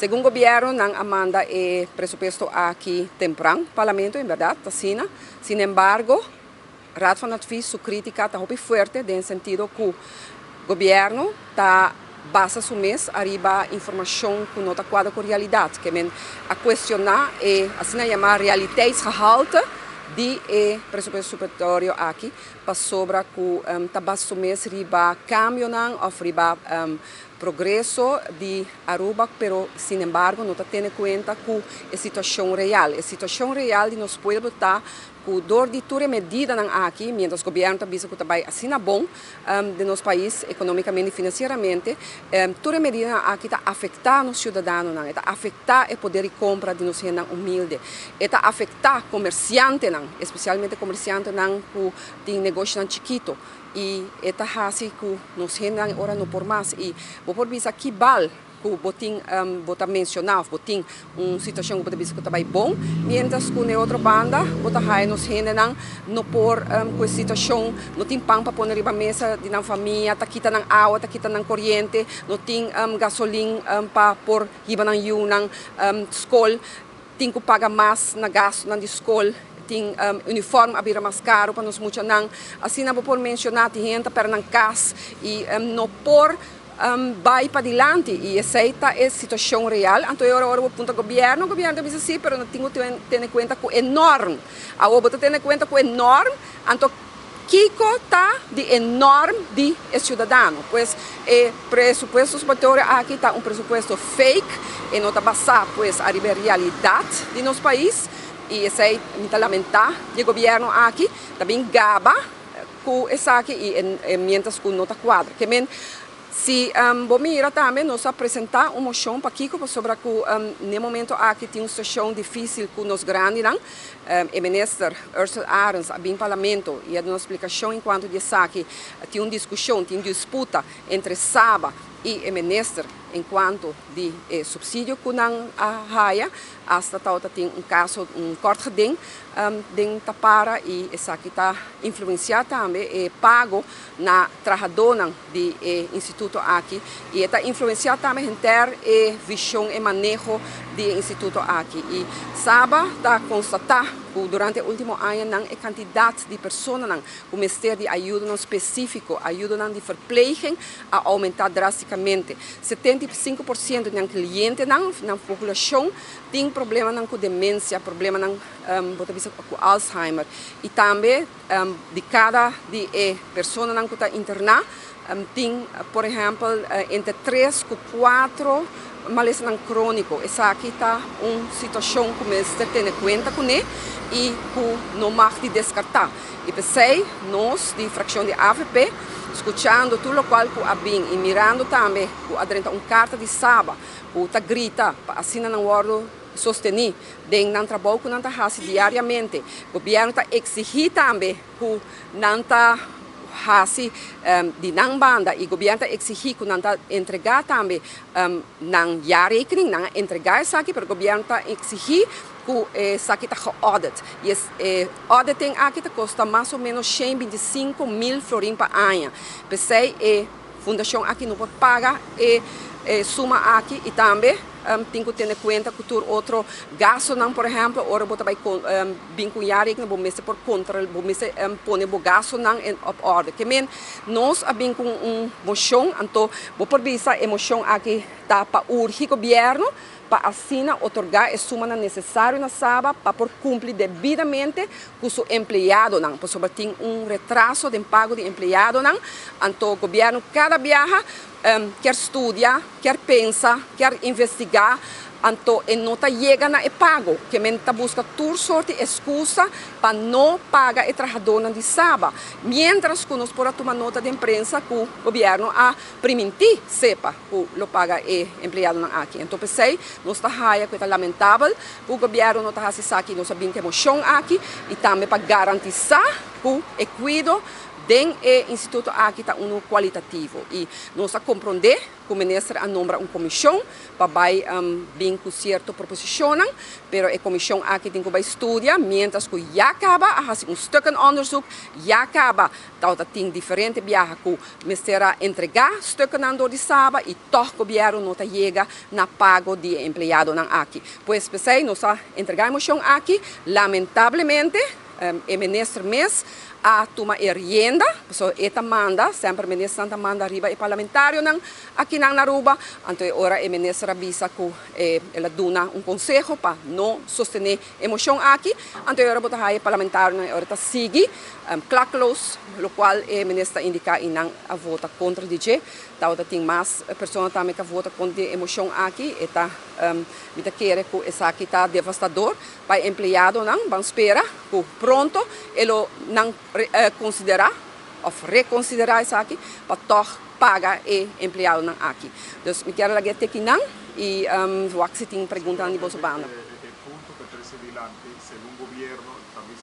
Segundo o governo, não amanda o presupuesto aqui temprano, parlamento, em verdade, assim. Sin embargo, Raad van Advies, sua crítica está muito forte, no sentido que o governo está basa su mês arriba informação que não está quadra com a realidade, que men a questionar e assim chamar realiteitsgehalte de presupuesto superior aqui para sobre que está basa su mês arriba cambio não ou arriba progresso de Aruba, pero sin embargo não está tendo conta com a situação real de nós pode botar que dor de toda medida aqui, mientras o governo está vendo que está assim bom de nosso país, economicamente e financeiramente, toda medida aqui está afetando os cidadãos, está afetando o poder de compra de nossa gente humilde, está afetando comerciantes, especialmente comerciantes que têm negócio chiquito, e está assim que nós gente agora não por mais, e vou por isso aqui bal que botin bota mencionar botin situação que bota bisa que tá bom, mientras que na outra banda bota hai nos gente não por com situação não tem pão para pôr riba mesa de na família, tá quita nang água, tá quita nang corrente, não tem gasolina para pôr riba nang yu nang escola, tem que pagar mais na gasto na escola, tem uniforme a vira mais caro para nós muitos não, assim não vou por mencionar tem gente para nang casa e não por vai para adiante e aceita a situação real. Então, agora o ponto do governo diz assim, mas não tenho que ter em conta que é enorme. Agora, ter em conta que é enorme, então, Kiko está de enorme de cidadão. Pois, o presupuesto superior aqui está presupuesto fake, e não está basado a realidade de nosso país. E isso é muito lamentável. O governo aqui também gaba com isso aqui, e mientras que não está quadra. Se vamos ir também, nós apresentar uma moção para Kiko sobre que no momento aqui tem uma situação difícil com os grandes, o ministro Ursula Arens bem parlamento e a uma explicação enquanto disse que tem uma discussão, tem uma disputa entre Saba e o ministro enquanto de subsídio que não há, hasta tal tem caso corte de tapara e essa que está influenciado também é pago na trabalhadora de instituto aqui e está influenciado também em ter visão e manejo de instituto aqui e Saba está constatar que durante o último ano a quantidade de pessoas que o Ministério de Ajuda específico ajuda de verpleging a aumentar drasticamente. 75% dos clientes na população tem problema com demência, problema com Alzheimer. E também, de cada pessoa que está internada, tem, por exemplo, entre 3 e 4 malestar crônico. Essa aqui está uma situação que você tem em conta com ele e que não pode descartar. E pensei, nós, de fração de AVP, escutando tudo o qual há bem e mirando também que há uma carta de Saba, que está grita, assim não guardo sostener, de não trabalho que não está fazendo diariamente. O governo está exigindo também que não está fazendo de não banda e o governo está exigindo que não está entregar também não já rekening, não entregar isso aqui, para o governo está exigindo que isso aqui está audit. E auditing aqui custa mais ou menos 125 mil florins por ano. Pensei, a fundação aqui não pode pagar suma aqui e também tem que ter em conta que o outro gasto, por exemplo, agora você vai vincular que você por contra, você põe o gasto em ordem. Que nós abrimos com uma moção, então, por vista a moção aqui está para urgir o governo para assim otorgar a suma necessária na Saba para por cumprir devidamente com o empregado, por sobre tem retraso de pago de empregado, então o governo cada viaja quer estudar, quer pensar, quer investigar, então não chega a pago, que está busca toda sorte de excusa para não pagar o trabalhador de Saba. Mientras que nós podemos tomar nota de imprensa que o governo a permitir sepa que lo paga o empregado aqui. Então pensei, nós está que é lamentável, que o governo não está fazendo aqui, nós sabemos que é moção aqui, e também para garantir que o cuidado den e instituto aqui está qualitativo e nós compreender que o ministro nombra uma comissão para bem com certo proposicionam, pero a comissão aqui tem que estudar, mientras que já acaba, fazer stuk onderzoek, já acaba, dat tem diferente viagens que o ministério entregar stukken aan door de Saba e toch o governo não chega na pago de empregado aqui. Pois pensei, nós entregamos aqui, lamentavelmente, o ministro mês a tomar rienda, so eta manda, sempre o ministro Santa manda arriba e parlamentário aqui na Aruba, então ora o ministro avisa que ela dona conselho para não sostener a emoção aqui, então ora botar aí parlamentário ora tá sigue claclos, o qual o ministro indica e não a vota contra DJ, então tem mais pessoas também que vota contra a emoção aqui, eta me tá querer que essa aqui tá devastador para empregado não, vamos esperar que pronto ele não considerar ou reconsiderar isso aqui para toch pagar o empregado aqui. Então, me quero aqui não e vou aceitar perguntas de Bolsonaro.